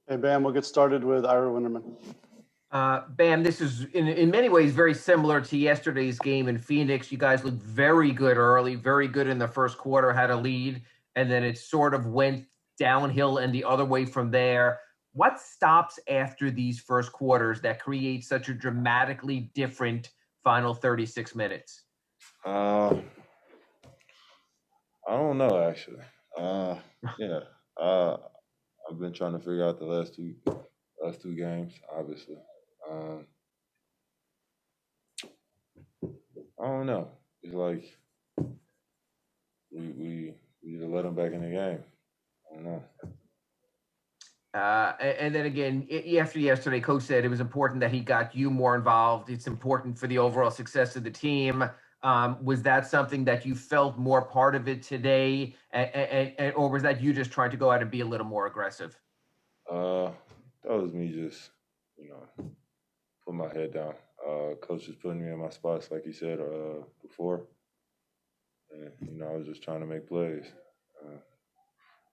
Hey, Bam, we'll get started with Ira Winterman. Bam, this is in many ways very similar to yesterday's game in Phoenix. You guys looked very good early, very good in the first quarter, had a lead, and then it sort of went downhill and the other way from there. What stops after these first quarters that creates such a dramatically different final 36 minutes? I don't know actually. Yeah. I've been trying to figure out the last two games, obviously. Um, I don't know. It's like we just let them back in the game. I don't know. And then again, after yesterday, Coach said it was important that he got you more involved. It's important for the overall success of the team. Was that something that you felt more part of it today, or was that you just trying to go out and be a little more aggressive? That was me just, put my head down. Coach is putting me in my spots, like he said before, and I was just trying to make plays.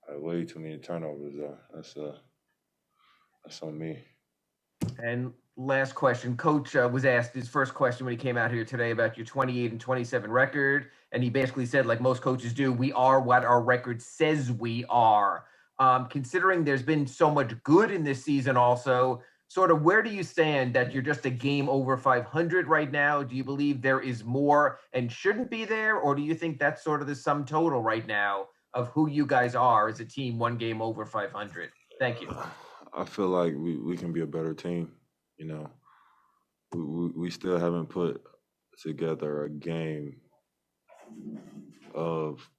I had way too many turnovers. That's on me. And last question, Coach was asked his first question when he came out here today about your 28-27 record, and he basically said, like most coaches do, we are what our record says we are. Considering there's been so much good in this season also, sort of where do you stand that you're just a game over 500 right now? Do you believe there is more and shouldn't be there? Or do you think that's sort of the sum total right now of who you guys are as a team, one game over 500? Thank you. I feel like we can be a better team. We still haven't put together a game of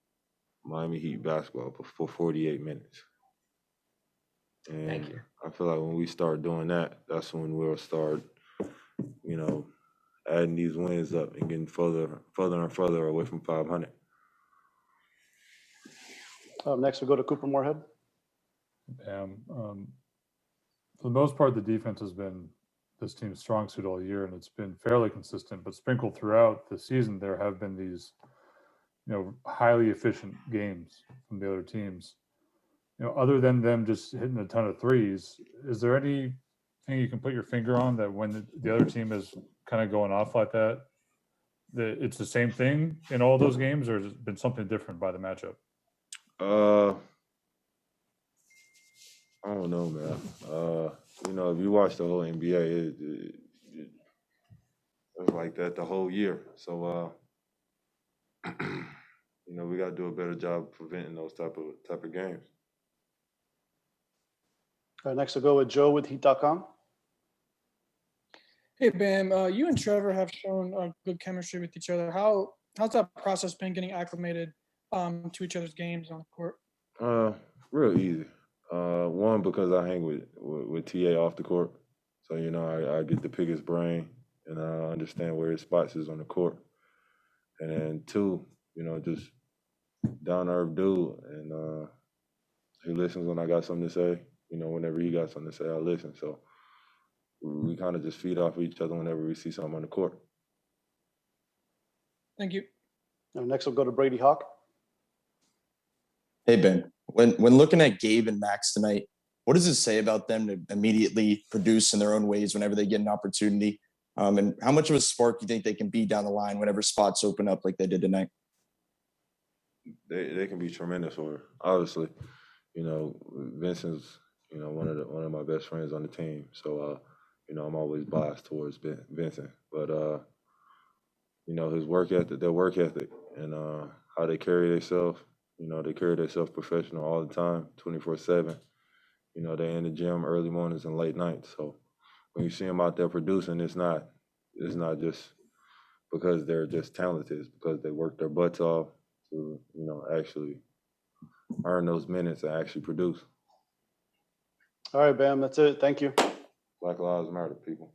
Miami Heat basketball for 48 minutes. And Thank you. I feel like when we start doing that, that's when we'll start, adding these wins up and getting further and further away from 500. Next, we'll go to Cooper Moorhead. For the most part, the defense has been this team's strong suit all year, and it's been fairly consistent. But sprinkled throughout the season, there have been these, highly efficient games from the other teams. Other than them just hitting a ton of threes, is there anything you can put your finger on that when the other team is kind of going off like that it's the same thing in all those games, or has it been something different by the matchup? I don't know, man. If you watch the whole NBA, it's like that the whole year. So, we got to do a better job preventing those type of games. Next, we'll go with Joe with Heat.com. Hey, Bam, you and Trevor have shown good chemistry with each other. How's that process been getting acclimated to each other's games on the court? Real easy. One, because I hang with TA off the court. So, I get to pick his brain and I understand where his spots is on the court. And then two, just down-to-earth dude. And he listens when I got something to say. Whenever he got something to say, I listen. So we kind of just feed off of each other whenever we see something on the court. Thank you. Next, we'll go to Brady Hawk. Hey, Ben. When looking at Gabe and Max tonight, what does it say about them to immediately produce in their own ways whenever they get an opportunity? And how much of a spark do you think they can be down the line whenever spots open up like they did tonight? They can be tremendous for her. Obviously, Vincent's one of my best friends on the team. So I'm always biased towards Vincent. But his work ethic, their work ethic, and how they carry themselves. They carry themselves professional all the time, 24/7. They're in the gym early mornings and late nights. So when you see them out there producing, it's not just because they're just talented. It's because they work their butts off to, actually earn those minutes and actually produce. All right, Bam, that's it. Thank you. Black Lives Matter, people.